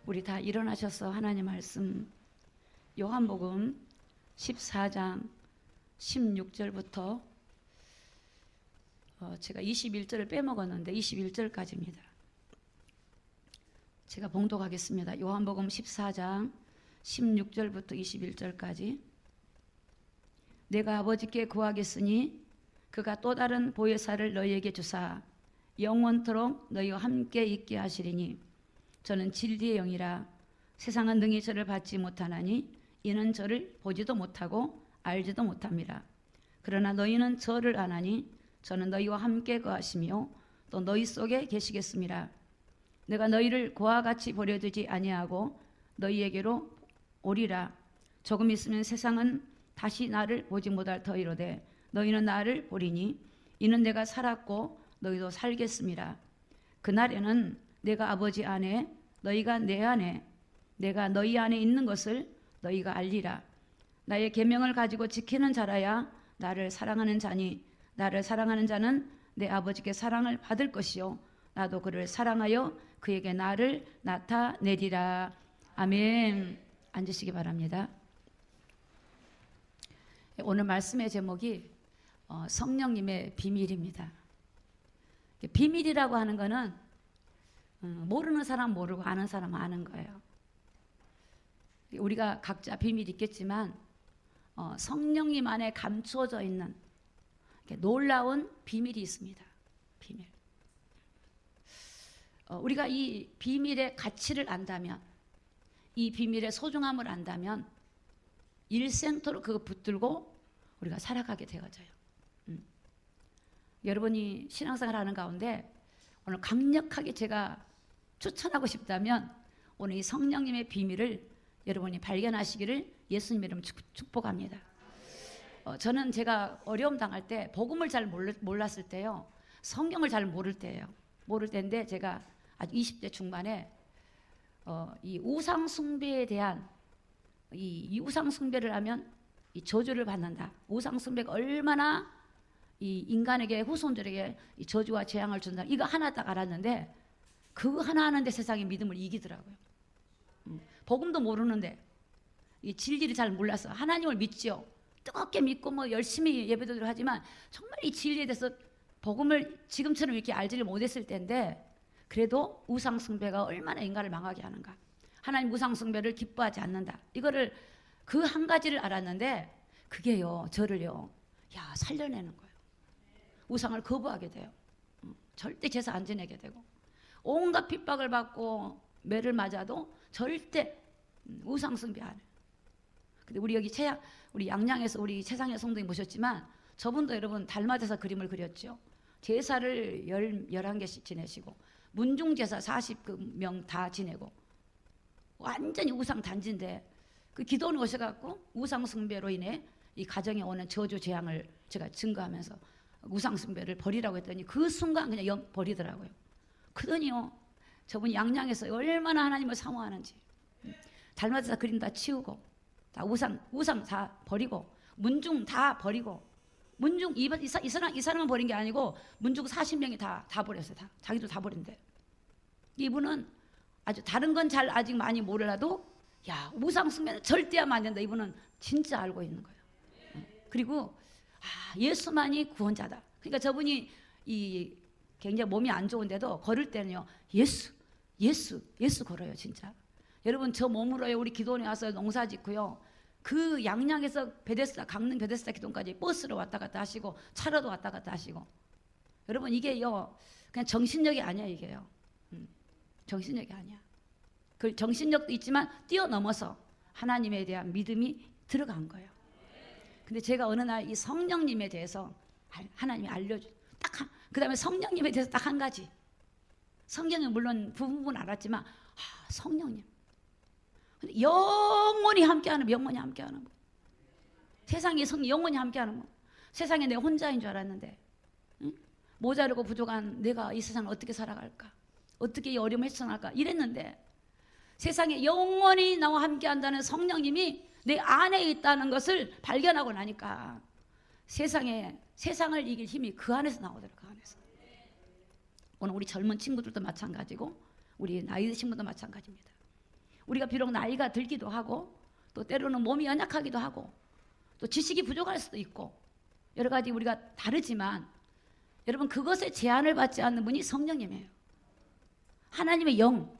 우리 다 일어나셔서 하나님 말씀 요한복음 14장 16절부터 제가 21절을 빼먹었는데 21절까지입니다. 제가 봉독하겠습니다. 요한복음 14장 16절부터 21절까지. 내가 아버지께 구하겠으니 그가 또 다른 보혜사를 너희에게 주사 영원토록 너희와 함께 있게 하시리니 저는 진리의 영이라 세상은 능히 저를 받지 못하나니 이는 저를 보지도 못하고 알지도 못합니다. 그러나 너희는 저를 아나니 저는 너희와 함께 거하시며 또 너희 속에 계시겠습니다. 내가 너희를 고와 같이 버려두지 아니하고 너희에게로 오리라. 조금 있으면 세상은 다시 나를 보지 못할 터이로되 너희는 나를 보리니 이는 내가 살았고 너희도 살겠습니다. 그날에는 내가 아버지 안에 너희가 내 안에 내가 너희 안에 있는 것을 너희가 알리라. 나의 계명을 가지고 지키는 자라야 나를 사랑하는 자니 나를 사랑하는 자는 내 아버지께 사랑을 받을 것이요 나도 그를 사랑하여 그에게 나를 나타내리라. 아멘. 앉으시기 바랍니다. 오늘 말씀의 제목이 성령님의 비밀입니다. 비밀이라고 하는 것은 모르는 사람 모르고 아는 사람 아는 거예요. 우리가 각자 비밀이 있겠지만 성령님 안에 감추어져 있는 놀라운 비밀이 있습니다. 비밀. 우리가 이 비밀의 가치를 안다면, 이 비밀의 소중함을 안다면 일생토록 그거 붙들고 우리가 살아가게 되어져요. 여러분이 신앙생활 하는 가운데 오늘 강력하게 제가 추천하고 싶다면 오늘 이 성령님의 비밀을 여러분이 발견하시기를 예수님 이름으로 축복합니다. 저는 제가 어려움 당할 때 복음을 잘 몰랐을 때요, 성경을 잘 모를 때예요. 모를 때인데 제가 아주 20대 중반에 이 우상 숭배에 대한 이 우상 숭배를 하면 이 저주를 받는다. 우상 숭배가 얼마나 이 인간에게 후손들에게 이 저주와 재앙을 준다. 이거 하나 딱 알았는데 그거 하나 하는데 세상의 믿음을 이기더라고요. 복음도 모르는데 이 진리를 잘 몰라서 하나님을 믿지요. 뜨겁게 믿고 뭐 열심히 예배도 하지만 정말 이 진리에 대해서 복음을 지금처럼 이렇게 알지를 못했을 때인데 그래도 우상 숭배가 얼마나 인간을 망하게 하는가. 하나님 우상 숭배를 기뻐하지 않는다. 이거를 그 한 가지를 알았는데 그게요 저를요 살려내는 거예요. 우상을 거부하게 돼요. 절대 제사 안 지내게 되고 온갖 핍박을 받고 매를 맞아도 절대 우상 숭배 안 해요. 근데 우리 여기 우리 양양에서 우리 최상의 성도님 모셨지만 저분도 여러분 달마대사 그림을 그렸죠. 제사를 11개씩 지내시고 문중제사 40명 다 지내고 완전히 우상 단지인데 그 기도원에 오셔갖고 우상 숭배로 인해 이 가정에 오는 저주 재앙을 제가 증거하면서 우상 숭배를 버리라고 했더니 그 순간 그냥 버리더라고요. 그러니요 저분 양양에서 얼마나 하나님을 사모하는지 달마대사 그림 다 치우고 다 우상 다 버리고 문중 다 버리고 문중 이 사람은 버린 게 아니고 문중 40명이 다 버렸어요. 다 자기도 다 버린대. 이분은 아주 다른 건 잘 아직 많이 몰라도 우상 숭배는 절대 하면 안 된다. 이분은 진짜 알고 있는 거예요. 그리고 예수만이 구원자다. 그러니까 저분이 굉장히 몸이 안 좋은데도 걸을 때는요 예수 걸어요. 진짜 여러분 저 몸으로요 우리 기도원에 와서 농사 짓고요 그 양양에서 강릉 베데스다 기도원까지 버스로 왔다 갔다 하시고 차로도 왔다 갔다 하시고 여러분 이게요 그냥 정신력이 아니야. 이게요 정신력이 아니야. 그 정신력도 있지만 뛰어넘어서 하나님에 대한 믿음이 들어간 거예요. 근데 제가 어느 날 이 성령님에 대해서 하나님이 알려줘. 그 다음에 성령님에 대해서 딱 한 가지. 성경은 물론 부분 알았지만 성령님. 근데 영원히 함께하는 영원히 함께하는 거. 세상에 영원히 함께하는 거. 세상에 내 혼자인 줄 알았는데 모자르고 부족한 내가 이 세상을 어떻게 살아갈까? 어떻게 이 어려움을 헤쳐나갈까? 이랬는데 세상에 영원히 나와 함께한다는 성령님이 내 안에 있다는 것을 발견하고 나니까 세상을 이길 힘이 그 안에서 나오더라고요. 그 안에서. 오늘 우리 젊은 친구들도 마찬가지고 우리 나이 드신 분도 마찬가지입니다. 우리가 비록 나이가 들기도 하고 또 때로는 몸이 연약하기도 하고 또 지식이 부족할 수도 있고 여러 가지 우리가 다르지만 여러분 그것에 제한을 받지 않는 분이 성령님이에요. 하나님의 영,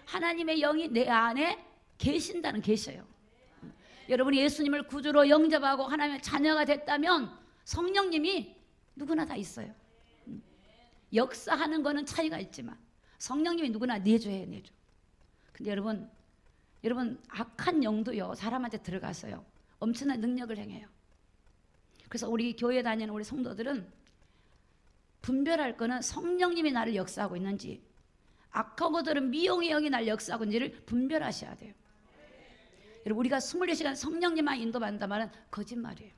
하나님의 영이 내 안에 계신다는 계셔요. 여러분이 예수님을 구주로 영접하고 하나님의 자녀가 됐다면 성령님이 누구나 다 있어요. 역사하는 거는 차이가 있지만 성령님이 누구나 내줘야 내줘. 근데 여러분 악한 영도요 사람한테 들어가서요 엄청난 능력을 행해요. 그래서 우리 교회 다니는 우리 성도들은 분별할 거는 성령님이 나를 역사하고 있는지 악한 것들은 미용의 영이 나를 역사하고 있는지를 분별하셔야 돼요. 여러분 우리가 24시간 성령님만 인도받는다 말은 거짓말이에요.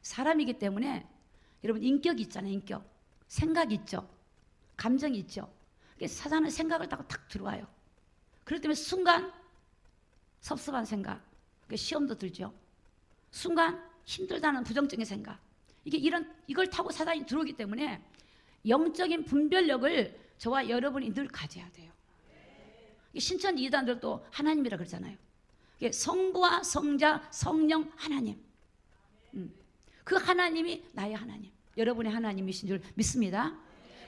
사람이기 때문에 여러분 인격이 있잖아요. 인격. 생각이 있죠. 감정이 있죠. 사단은 생각을 타고 탁 들어와요. 그렇기 때문에 순간 섭섭한 생각, 시험도 들죠. 순간 힘들다는 부정적인 생각. 이걸 타고 사단이 들어오기 때문에 영적인 분별력을 저와 여러분이 늘 가져야 돼요. 신천 이단들도 하나님이라 그러잖아요. 성부와 성자, 성령, 하나님. 그 하나님이 나의 하나님, 여러분의 하나님이신 줄 믿습니다.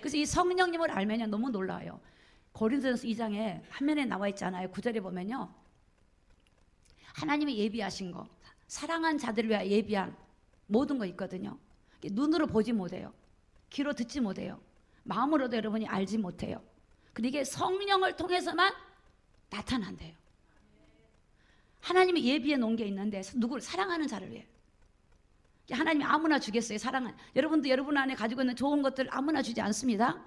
그래서 이 성령님을 알면 너무 놀라워요. 고린도전서 2장에 한면에 나와 있잖아요. 9절에 보면요. 하나님이 예비하신 거, 사랑한 자들을 위하여 예비한 모든 거 있거든요. 눈으로 보지 못해요. 귀로 듣지 못해요. 마음으로도 여러분이 알지 못해요. 근데 이게 성령을 통해서만 나타난대요. 하나님이 예비해 놓은 게 있는데 누구를 사랑하는 자를 위해. 하나님이 아무나 주겠어요. 사랑은 여러분도 여러분 안에 가지고 있는 좋은 것들 아무나 주지 않습니다.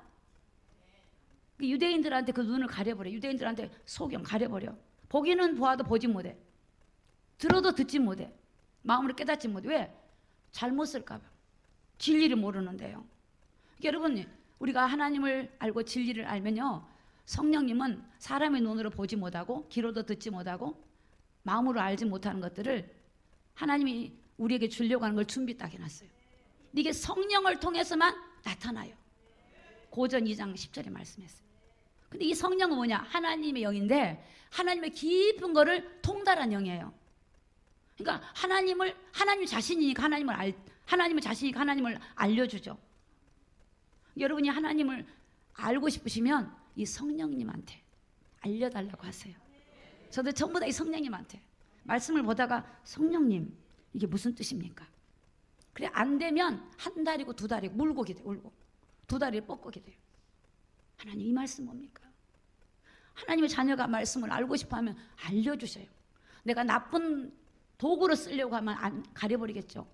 유대인들한테 그 눈을 가려버려. 유대인들한테 소경 가려버려. 보기는 보아도 보지 못해. 들어도 듣지 못해. 마음으로 깨닫지 못해. 왜? 잘못 쓸까 봐. 진리를 모르는데요. 여러분 우리가 하나님을 알고 진리를 알면요 성령님은 사람의 눈으로 보지 못하고 귀로도 듣지 못하고 마음으로 알지 못하는 것들을 하나님이 우리에게 주려고 하는 걸 준비 딱 해놨어요. 이게 성령을 통해서만 나타나요. 고전 2장 10절에 말씀했어요. 근데 이 성령은 뭐냐? 하나님의 영인데 하나님의 깊은 거를 통달한 영이에요. 그러니까 하나님 자신이니까 하나님을 자신이니까 하나님을 알려주죠. 여러분이 하나님을 알고 싶으시면 이 성령님한테 알려달라고 하세요. 저도 전부 다 이 성령님한테 말씀을 보다가 성령님 이게 무슨 뜻입니까? 그래 안 되면 한 달이고 두 달이고 울고 기대요. 울고 두 다리를 뻗고 기대요. 하나님 이 말씀 뭡니까? 하나님의 자녀가 말씀을 알고 싶어하면 알려주셔요. 내가 나쁜 도구로 쓰려고 하면 가려버리겠죠.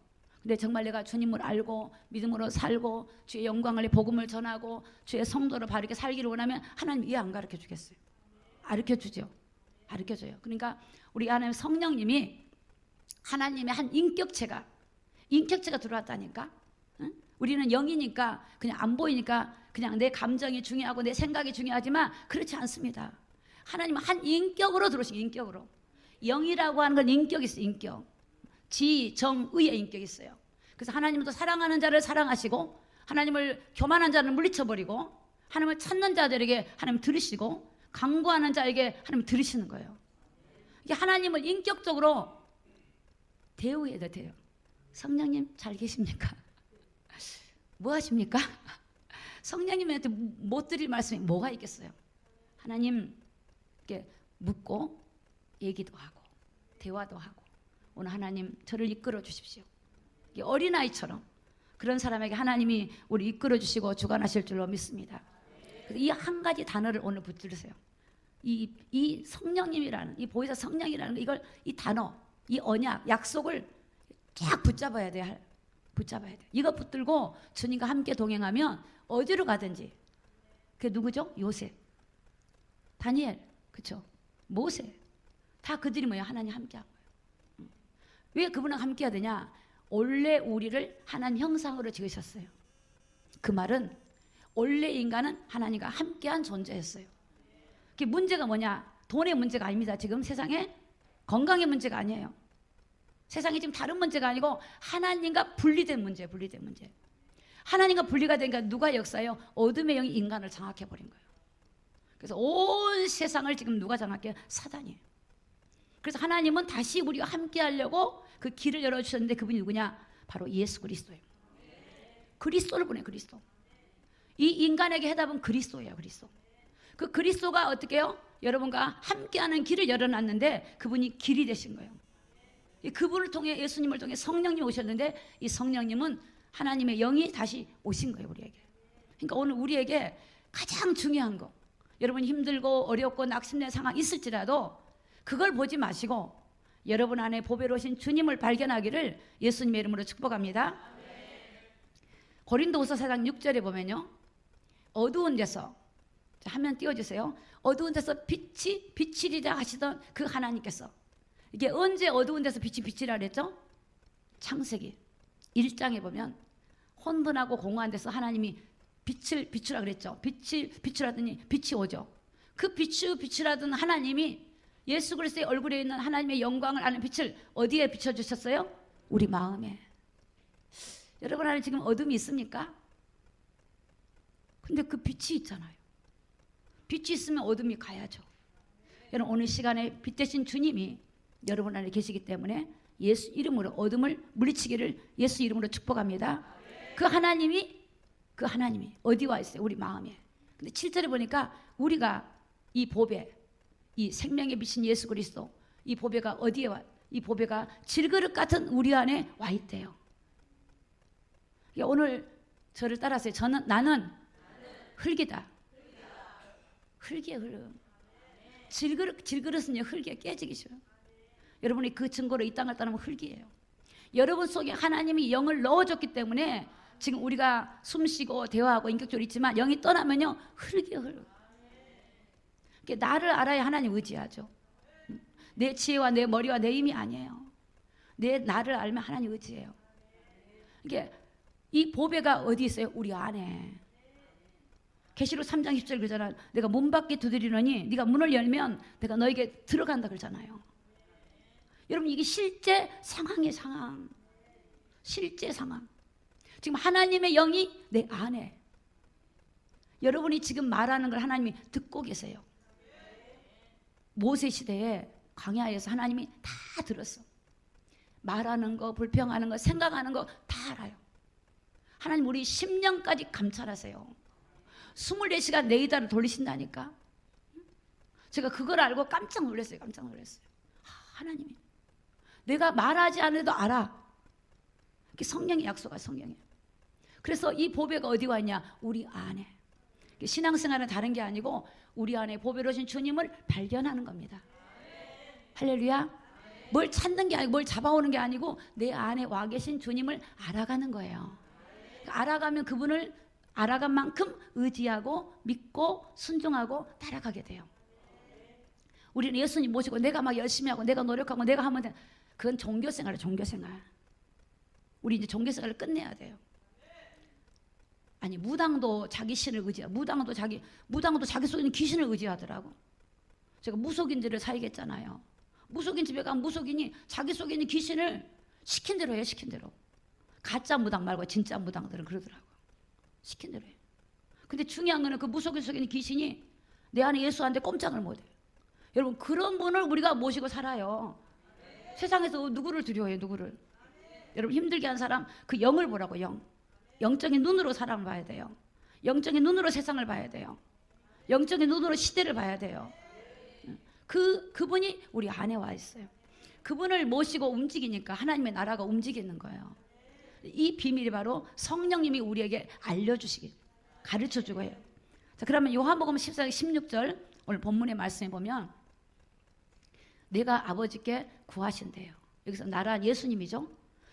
근데 정말 내가 주님을 알고 믿음으로 살고 주의 영광을 복음을 전하고 주의 성도를 바르게 살기를 원하면 하나님 왜 안 가르쳐 주겠어요? 가르쳐주죠. 가르쳐줘요. 그러니까 우리 안에 성령님이 하나님의 한 인격체가 들어왔다니까. 응? 우리는 영이니까 그냥 안 보이니까 그냥 내 감정이 중요하고 내 생각이 중요하지만 그렇지 않습니다. 하나님은 한 인격으로 들어오신 인격으로. 영이라고 하는 건 인격이 있어요. 인격. 지, 정, 의의 인격이 있어요. 그래서 하나님도 사랑하는 자를 사랑하시고 하나님을 교만한 자를 물리쳐버리고 하나님을 찾는 자들에게 하나님 들으시고 강구하는 자에게 하나님 들으시는 거예요. 이게 하나님을 인격적으로 대우해야 돼요. 성령님 잘 계십니까? 뭐 하십니까? 성령님한테 못 드릴 말씀이 뭐가 있겠어요? 하나님 이렇게 묻고 얘기도 하고 대화도 하고 오늘 하나님 저를 이끌어 주십시오. 어린아이처럼 그런 사람에게 하나님이 우리 이끌어 주시고 주관하실 줄로 믿습니다. 이 한 가지 단어를 오늘 붙들으세요. 이 성령님이라는 이 보혜사 성령이라는 이걸 이 단어 이 언약 약속을 쫙 붙잡아야 돼요. 붙잡아야 돼. 이거 붙들고 주님과 함께 동행하면 어디로 가든지. 그게 누구죠? 요셉, 다니엘, 그렇죠? 모세 다 그들이 뭐야? 하나님 함께한 거예요. 왜 그분과 함께해야 되냐? 원래 우리를 하나님 형상으로 지으셨어요. 그 말은 원래 인간은 하나님과 함께한 존재였어요. 그게 문제가 뭐냐? 돈의 문제가 아닙니다. 지금 세상에 건강의 문제가 아니에요. 세상에 지금 다른 문제가 아니고 하나님과 분리된 문제. 하나님과 분리가 되니까 누가 역사해요? 어둠의 영이 인간을 장악해버린 거예요. 그래서 온 세상을 지금 누가 장악해요? 사단이에요. 그래서 하나님은 다시 우리가 함께 하려고 그 길을 열어주셨는데 그분이 누구냐? 바로 예수 그리스도예요. 그리스도를 보내, 그리스도. 이 인간에게 해답은 그리스도예요. 그리스도. 그 그리스도가 어떻게 해요? 여러분과 함께하는 길을 열어놨는데 그분이 길이 되신 거예요. 그분을 통해, 예수님을 통해 성령님 오셨는데 이 성령님은 하나님의 영이 다시 오신 거예요, 우리에게. 그러니까 오늘 우리에게 가장 중요한 거, 여러분 힘들고 어렵고 낙심된 상황 있을지라도 그걸 보지 마시고 여러분 안에 보배로 오신 주님을 발견하기를 예수님의 이름으로 축복합니다. 고린도후서 4장 6절에 보면요, 어두운 데서, 화면 띄워주세요. 어두운 데서 빛이 비치리라 하시던 그 하나님께서, 이게 언제 어두운 데서 빛이 비치라 그랬죠? 창세기 1장에 보면 혼돈하고 공허한 데서 하나님이 빛을 비추라 그랬죠. 빛이 비추라더니 빛이 오죠. 그 비추라던 하나님이 예수 그리스도의 얼굴에 있는 하나님의 영광을 아는 빛을 어디에 비춰주셨어요? 우리 마음에. 여러분 안에 지금 어둠이 있습니까? 근데 그 빛이 있잖아요. 빛이 있으면 어둠이 가야죠. 여러분 오늘 시간에 빛 대신 주님이 여러분 안에 계시기 때문에 예수 이름으로 어둠을 물리치기를 예수 이름으로 축복합니다. 그 하나님이 어디 와 있어요? 우리 마음에. 근데 7절에 보니까 우리가 이 보배, 이 생명의 빛인 예수 그리스도, 이 보배가 어디에 와? 이 보배가 질그릇 같은 우리 안에 와 있대요. 오늘 저를 따라하세요. 나는 흙이다. 흙이에요, 흙. 질그릇은요, 흙에 깨지기 싫어요. 여러분이 그 증거로 이 땅을 떠나면 흙이에요. 여러분 속에 하나님이 영을 넣어줬기 때문에 지금 우리가 숨쉬고 대화하고 인격적으로 있지만 영이 떠나면요, 흙이에요, 흙. 그러니까 나를 알아야 하나님 의지하죠. 내 지혜와 내 머리와 내 힘이 아니에요. 나를 알면 하나님 의지해요. 이게 이 보배가 어디 있어요? 우리 안에. 계시록 3장 10절 그러잖아요. 내가 문 밖에 두드리노니 네가 문을 열면 내가 너에게 들어간다 그러잖아요. 여러분 이게 실제 상황이에요. 상황. 실제 상황. 지금 하나님의 영이 내 안에. 여러분이 지금 말하는 걸 하나님이 듣고 계세요. 모세 시대에 광야에서 하나님이 다 들었어. 말하는 거, 불평하는 거, 생각하는 거 다 알아요. 하나님 우리 10년까지 감찰하세요. 24시간 레이더를 돌리신다니까. 제가 그걸 알고 깜짝 놀랐어요. 깜짝 놀랐어요. 하나님이 내가 말하지 않아도 알아. 성령의 약속아, 성령이. 그래서 이 보배가 어디 와 있냐? 우리 안에. 신앙생활은 다른 게 아니고 우리 안에 보배로 오신 주님을 발견하는 겁니다. 할렐루야. 뭘 찾는 게 아니고 뭘 잡아오는 게 아니고 내 안에 와 계신 주님을 알아가는 거예요. 알아가면 그분을 알아간 만큼 의지하고 믿고 순종하고 따라가게 돼요. 우리는 예수님 모시고 내가 막 열심히 하고 내가 노력하고 내가 하면 돼. 그건 종교생활이에요. 종교생활. 우리 이제 종교생활을 끝내야 돼요. 아니 무당도 자기 신을 의지하고 무당도 자기 속에 있는 귀신을 의지하더라고. 제가 무속인들을 사역했잖아요. 무속인 집에 가면 무속인이 자기 속에 있는 귀신을 시킨 대로 해요. 시킨 대로. 가짜 무당 말고 진짜 무당들은 그러더라고. 시킨 대로 해요. 근데 중요한 거는 그 무속인 속에 있는 귀신이 내 안에 예수한테 꼼짝을 못해요. 여러분 그런 분을 우리가 모시고 살아요. 세상에서 누구를 두려워해요? 누구를? 여러분 힘들게 한 사람 그 영을 보라고. 영적인 눈으로 사람을 봐야 돼요. 영적인 눈으로 세상을 봐야 돼요. 영적인 눈으로 시대를 봐야 돼요. 그분이 우리 안에 와 있어요. 그분을 모시고 움직이니까 하나님의 나라가 움직이는 거예요. 이 비밀이 바로 성령님이 우리에게 알려주시기, 가르쳐주고 해요. 자, 그러면 요한복음 14장 16절 오늘 본문의 말씀에 보면 내가 아버지께 구하신대요. 여기서 나란 예수님이죠.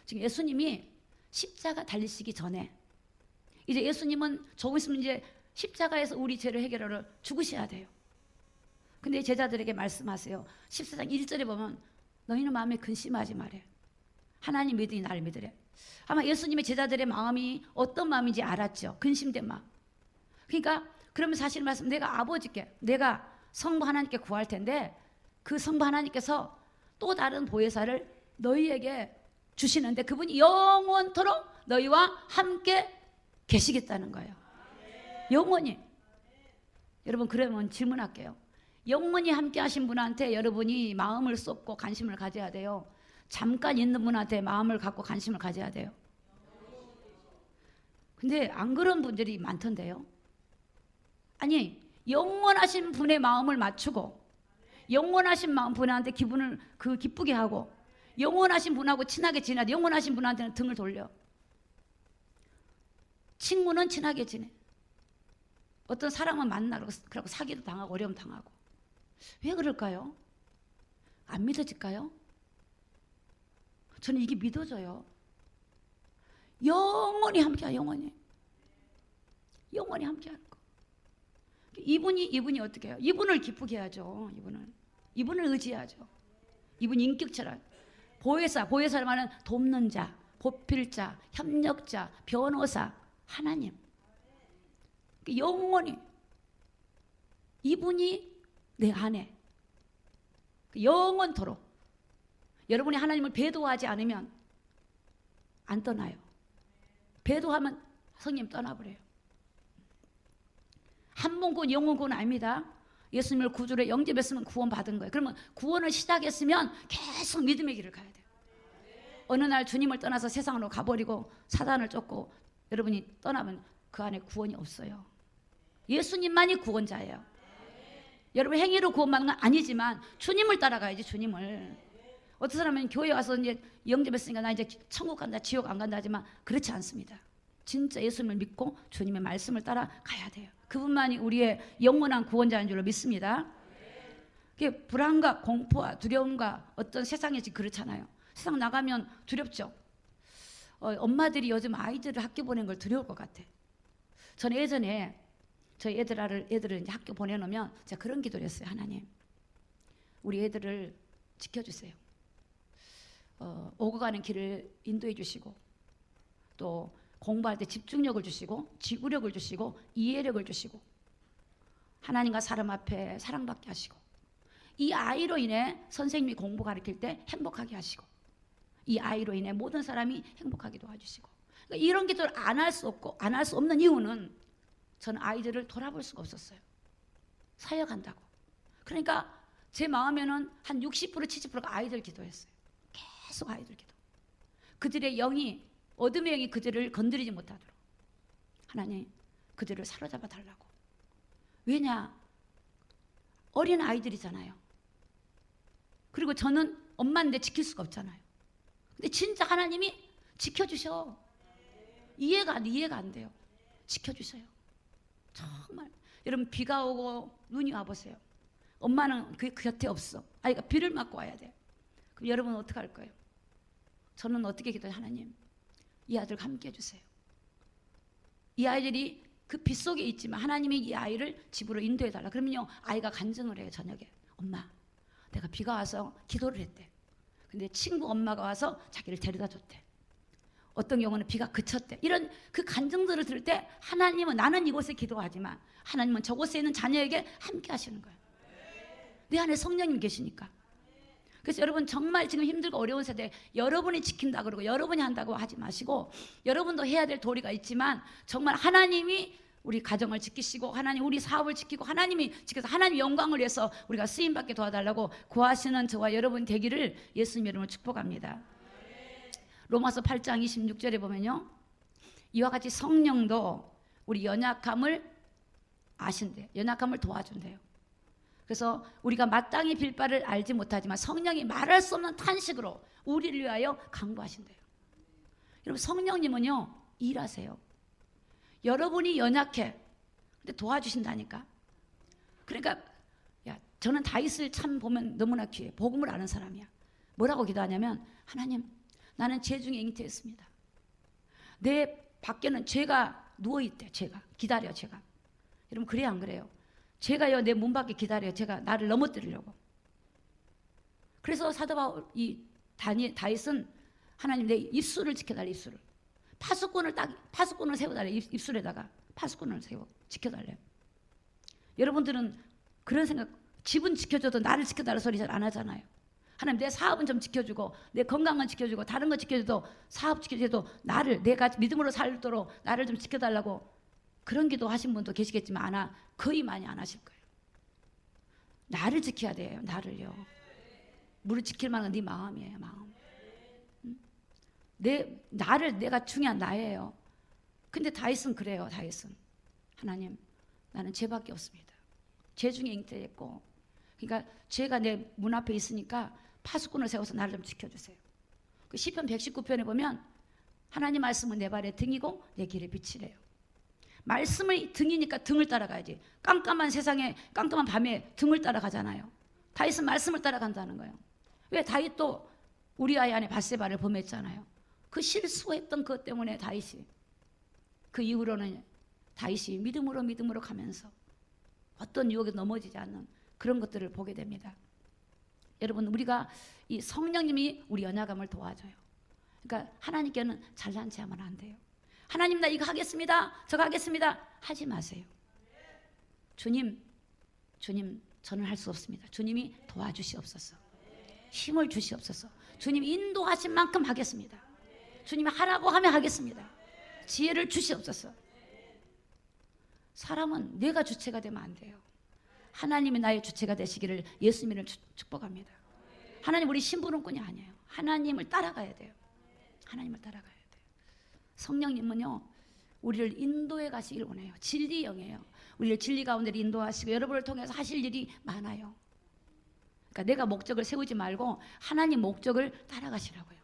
지금 예수님이 십자가 달리시기 전에 이제 예수님은 조금 있으면 이제 십자가에서 우리 죄를 해결하러 죽으셔야 돼요. 근데 제자들에게 말씀하세요. 14장 1절에 보면 너희는 마음에 근심하지 말래. 하나님 믿으니 나를 믿으래. 아마 예수님의 제자들의 마음이 어떤 마음인지 알았죠. 근심된 마음. 그러니까 그러면 사실 말씀 내가 아버지께 내가 성부 하나님께 구할 텐데 그 성부 하나님께서 또 다른 보혜사를 너희에게 주시는데 그분이 영원토록 너희와 함께 계시겠다는 거예요. 영원히. 여러분 그러면 질문할게요. 영원히 함께 하신 분한테 여러분이 마음을 쏟고 관심을 가져야 돼요. 잠깐 있는 분한테 마음을 갖고 관심을 가져야 돼요. 근데 안 그런 분들이 많던데요. 아니, 영원하신 분의 마음을 맞추고 영원하신 분한테 기분을 기쁘게 하고 영원하신 분하고 친하게 지내야 영원하신 분한테는 등을 돌려. 친구는 친하게 지내. 어떤 사람은 만나고 그러고 사기도 당하고 어려움 당하고. 왜 그럴까요? 안 믿어질까요? 저는 이게 믿어져요. 영원히 함께하, 영원히 함께하는 거. 이분이 어떻게 해요? 이분을 기쁘게 해야죠. 이분을 의지해야죠. 이분 인격처럼 보혜사를 말하는 돕는 자, 보필자, 협력자, 변호사, 하나님. 영원히 이분이 내 안에 영원토록. 여러분이 하나님을 배도하지 않으면 안 떠나요. 배도하면 성님 떠나버려요. 한 번 구원 영원 구원 아닙니다. 예수님을 구주로 영접했으면 구원 받은 거예요. 그러면 구원을 시작했으면 계속 믿음의 길을 가야 돼요. 어느 날 주님을 떠나서 세상으로 가버리고 사단을 쫓고 여러분이 떠나면 그 안에 구원이 없어요. 예수님만이 구원자예요. 여러분 행위로 구원받는 건 아니지만 주님을 따라가야지. 주님을. 어떤 사람은 교회 와서 이제 영접했으니까 나 이제 천국 간다 지옥 안 간다 하지만 그렇지 않습니다. 진짜 예수님을 믿고 주님의 말씀을 따라가야 돼요. 그분만이 우리의 영원한 구원자인 줄로 믿습니다. 그게 불안과 공포와 두려움과 어떤 세상이 지금 그렇잖아요. 세상 나가면 두렵죠. 엄마들이 요즘 아이들을 학교 보내는 걸 두려울 것 같아. 저는 예전에 저희 애들을 이제 학교 보내놓으면 제가 그런 기도를 했어요. 하나님, 우리 애들을 지켜주세요. 오고 가는 길을 인도해 주시고 또 공부할 때 집중력을 주시고 지구력을 주시고 이해력을 주시고 하나님과 사람 앞에 사랑받게 하시고 이 아이로 인해 선생님이 공부 가르칠 때 행복하게 하시고 이 아이로 인해 모든 사람이 행복하게 도와주시고. 그러니까 이런 기도를 안 할 수 없고 안 할 수 없는 이유는 저는 아이들을 돌아볼 수가 없었어요. 사역한다고. 그러니까 제 마음에는 한 60% 70%가 아이들 기도였어요. 계속 아이들 기도. 그들의 영이 어둠의 영이 그들을 건드리지 못하도록 하나님 그들을 사로잡아 달라고. 왜냐? 어린 아이들이잖아요. 그리고 저는 엄마인데 지킬 수가 없잖아요. 근데 진짜 하나님이 지켜주셔. 이해가 안 돼요. 지켜주셔요. 정말. 여러분 비가 오고 눈이 와보세요. 엄마는 그 곁에 없어. 아이가 비를 맞고 와야 돼. 그럼 여러분은 어떻게 할 거예요? 저는 어떻게 기도해요? 하나님 이 아들 함께 해주세요. 이 아이들이 그 빗 속에 있지만 하나님이 이 아이를 집으로 인도해달라. 그러면요 아이가 간증을 해요. 저녁에 엄마 내가 비가 와서 기도를 했대. 근데 친구 엄마가 와서 자기를 데려다 줬대. 어떤 경우는 비가 그쳤대. 이런 그 간증들을 들을 때 하나님은 나는 이곳에 기도하지만 하나님은 저곳에 있는 자녀에게 함께 하시는 거예요. 내 안에 성령님 계시니까. 그래서 여러분 정말 지금 힘들고 어려운 세대에 여러분이 지킨다 그러고 여러분이 한다고 하지 마시고 여러분도 해야 될 도리가 있지만 정말 하나님이 우리 가정을 지키시고 하나님 우리 사업을 지키고 하나님이 지켜서 하나님 영광을 위해서 우리가 쓰임받게 도와달라고 구하시는 저와 여러분 되기를 예수님 이름으로 축복합니다. 로마서 8장 26절에 보면요 이와 같이 성령도 우리 연약함을 아신대요. 연약함을 도와준대요. 그래서 우리가 마땅히 빌 바를 알지 못하지만 성령이 말할 수 없는 탄식으로 우리를 위하여 강구하신대요. 여러분 성령님은요 일하세요. 여러분이 연약해. 근데 도와주신다니까. 그러니까 야 저는 다윗을 참 보면 너무나 귀해. 복음을 아는 사람이야. 뭐라고 기도하냐면 하나님 나는 죄 중에 잉태했습니다. 내 밖에는 죄가 누워있대. 죄가 기다려. 죄가. 여러분 그래요 안 그래요? 죄가요 내 문 밖에 기다려요. 제가 나를 넘어뜨리려고. 그래서 사도 바울 이 다윗은 하나님 내 입술을 지켜달래. 입술을 파수꾼을 세워달래. 입술에다가 파수꾼을 지켜달래요. 여러분들은 그런 생각 집은 지켜줘도 나를 지켜달라 소리 잘 안 하잖아요. 하나님 내 사업은 좀 지켜주고 내 건강은 지켜주고 다른 거 지켜줘도 사업 지켜줘도 나를 내가 믿음으로 살도록 나를 좀 지켜달라고 그런 기도 하신 분도 계시겠지만 거의 많이 안 하실 거예요. 나를 지켜야 돼요. 나를요. 무릇 지킬 만한 네 마음이에요. 마음. 내가 중요한 나예요. 근데 다윗은 그래요. 다윗은 하나님, 나는 죄밖에 없습니다. 죄 중에 잉태했고, 그러니까 죄가 내 문 앞에 있으니까 파수꾼을 세워서 나를 좀 지켜주세요. 그 시편 119편에 보면 하나님 말씀은 내 발의 등이고 내 길의 빛이래요. 말씀의 등이니까 등을 따라가야지. 깜깜한 세상에, 깜깜한 밤에 등을 따라가잖아요. 다윗은 말씀을 따라간다는 거예요. 왜? 다윗도 우리아의 아내 밧세바를 범했잖아요. 그 실수했던 것 때문에 다윗이, 그 이후로는 다윗이 믿음으로 가면서 어떤 유혹에 넘어지지 않는 그런 것들을 보게 됩니다. 여러분, 우리가 이 성령님이 우리 연약함을 도와줘요. 그러니까 하나님께는 잘난 체 하면 안 돼요. 하나님, 나 이거 하겠습니다, 저거 하겠습니다 하지 마세요. 주님, 저는 할 수 없습니다. 주님이 도와주시옵소서. 힘을 주시옵소서. 주님이 인도하신 만큼 하겠습니다. 주님이 하라고 하면 하겠습니다. 지혜를 주시옵소서. 사람은 내가 주체가 되면 안 돼요. 하나님이 나의 주체가 되시기를 예수님을 축복합니다. 하나님, 우리 심부름꾼이 아니에요. 하나님을 따라가야 돼요. 하나님을 따라가야 돼요. 성령님은요, 우리를 인도해 가시길 원해요. 진리 영이에요. 우리를 진리 가운데 인도하시고 여러분을 통해서 하실 일이 많아요. 그러니까 내가 목적을 세우지 말고 하나님 목적을 따라가시라고요.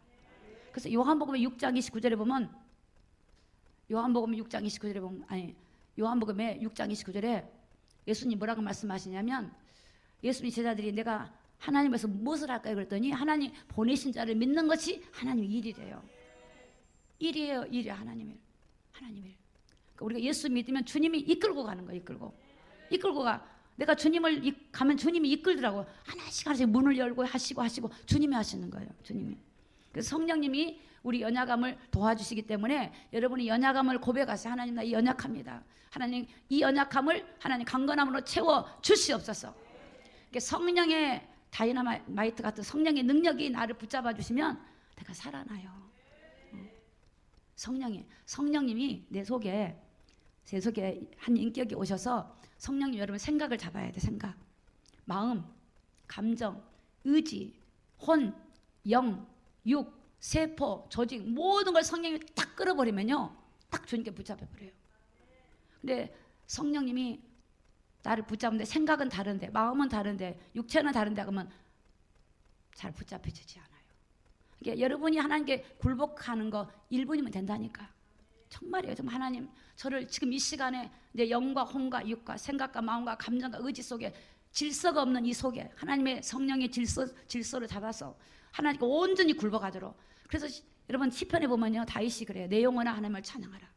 그래서 요한복음 6장 29절에 보면, 요한복음의 6장 29절에 예수님 뭐라고 말씀하시냐면, 예수님 제자들이 내가 하나님에서 무엇을 할까요? 그랬더니 하나님 보내신 자를 믿는 것이 하나님 일이래요. 일이에요. 하나님 일. 그러니까 우리가 예수 믿으면 주님이 이끌고 가는 거예요. 이끌고 가. 내가 주님을 가면 주님이 이끌더라고. 하나씩 문을 열고 하시고 주님이 하시는 거예요. 주님이. 그래서 성령님이 우리 연약함을 도와주시기 때문에 여러분이 연약함을 고백하세요. 하나님, 나 이 연약합니다. 하나님, 이 연약함을 하나님 강건함으로 채워 주시옵소서. 성령의 다이너마이트 같은 성령의 능력이 나를 붙잡아 주시면 내가 살아나요. 성령님이 내 속에 한 인격이 오셔서, 성령님 여러분 생각을 잡아야 돼. 생각, 마음, 감정, 의지, 혼, 영, 육, 세포, 조직, 모든 걸 성령님이 딱 끌어버리면요, 딱 주님께 붙잡혀버려요. 근데 성령님이 나를 붙잡는데 생각은 다른데, 마음은 다른데, 육체는 다른데 그러면 잘 붙잡혀지지 않아요. 그러니까 여러분이 하나님께 굴복하는 거 1분이면 된다니까. 정말이에요. 정말 하나님, 저를 지금 이 시간에 내 영과 혼과 육과 생각과 마음과 감정과 의지 속에 질서가 없는 이 속에 하나님의 성령의 질서를 잡아서 하나님께 온전히 굴복하도록. 그래서 여러분 시편에 보면요, 다윗이 그래요. 내 영혼아 하나님을 찬양하라.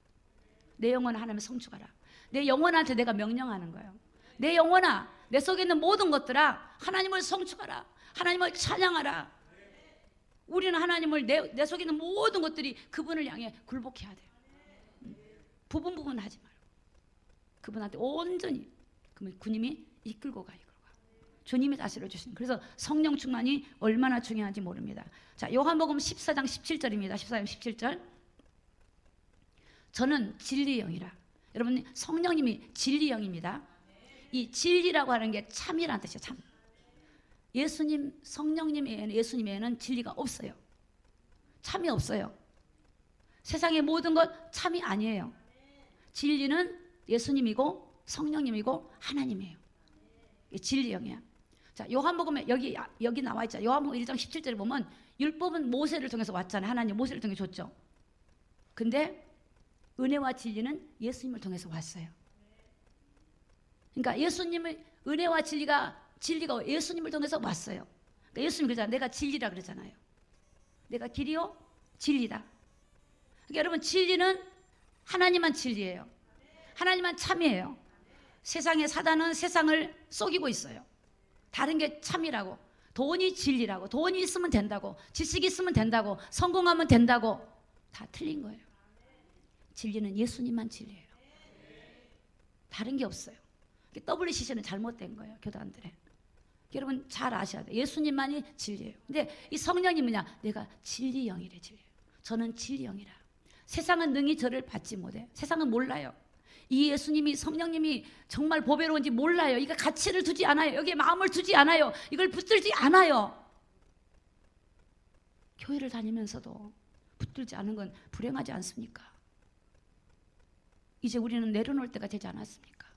내 영혼아 하나님을 성축하라. 내 영혼한테 내가 명령하는 거예요. 내 영혼아, 내 속에 있는 모든 것들아 하나님을 성축하라. 하나님을 찬양하라. 우리는 하나님을 내 속에 있는 모든 것들이 그분을 향해 굴복해야 돼요. 부분 하지 말고 그분한테 온전히. 그러면 주님이 이끌고 가. 주님이 다스려 주시는. 그래서 성령 충만이 얼마나 중요한지 모릅니다. 자, 요한복음 14장 17절입니다. 14장 17절. 저는 진리의 영이라. 여러분, 성령님이 진리의 영입니다. 이 진리라고 하는 게 참이라는 뜻이에요. 참. 예수님, 성령님에는, 예수님에는 진리가 없어요. 참이 없어요. 세상의 모든 것 참이 아니에요. 진리는 예수님이고 성령님이고 하나님이에요. 진리 영이야. 자, 요한복음에 여기 나와 있죠. 요한복음 1장 17절에 보면 율법은 모세를 통해서 왔잖아요. 하나님 모세를 통해 줬죠. 근데 은혜와 진리는 예수님을 통해서 왔어요. 그러니까 예수님의 은혜와 진리가 예수님을 통해서 왔어요. 그러니까 예수님이 그러잖아요. 내가 진리라 그러잖아요. 내가 길이요 진리다. 그러니까 여러분, 진리는 하나님만 진리예요. 하나님만 참이에요. 세상의 사단은 세상을 속이고 있어요. 다른 게 참이라고, 돈이 진리라고, 돈이 있으면 된다고, 지식이 있으면 된다고, 성공하면 된다고, 다 틀린 거예요. 진리는 예수님만 진리예요. 다른 게 없어요. WCC는 잘못된 거예요. 교단들에. 여러분 잘 아셔야 돼요. 예수님만이 진리예요. 근데 이 성령이 뭐냐? 내가 진리 영이래. 진리. 저는 진리 영이라. 세상은 능히 저를 받지 못해. 세상은 몰라요. 이 예수님이 성령님이 정말 보배로운지 몰라요. 이거 가치를 두지 않아요. 여기에 마음을 두지 않아요. 이걸 붙들지 않아요. 교회를 다니면서도 붙들지 않은 건 불행하지 않습니까? 이제 우리는 내려놓을 때가 되지 않았습니까?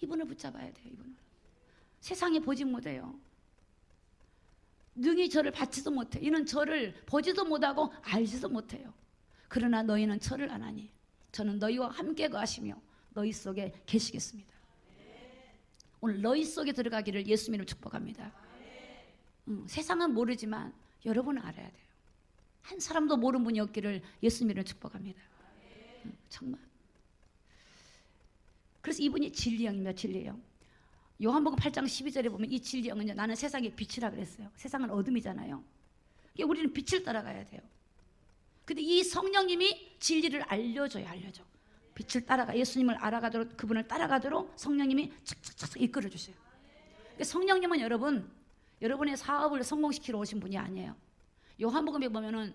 이분을 붙잡아야 돼요. 이분을. 세상에 보지 못해요. 능히 저를 받지도 못해. 이는 저를 보지도 못하고 알지도 못해요. 그러나 너희는 저를 아나니 저는 너희와 함께 거하시며 너희 속에 계시겠습니다. 오늘 너희 속에 들어가기를 예수님으로 축복합니다. 세상은 모르지만 여러분은 알아야 돼요. 한 사람도 모르는 분이 없기를 예수님으로 축복합니다. 정말. 그래서 이분이 진리 영입니다. 진리 영. 요한복음 8장 12절에 보면 이 진리 영은요, 나는 세상의 빛이라 그랬어요. 세상은 어둠이잖아요. 우리는 빛을 따라가야 돼요. 근데 이 성령님이 진리를 알려줘요. 알려줘. 빛을 따라가, 예수님을 알아가도록, 그분을 따라가도록 성령님이 착착착 이끌어 주세요. 성령님은 여러분의 사업을 성공시키러 오신 분이 아니에요. 요한복음에 보면은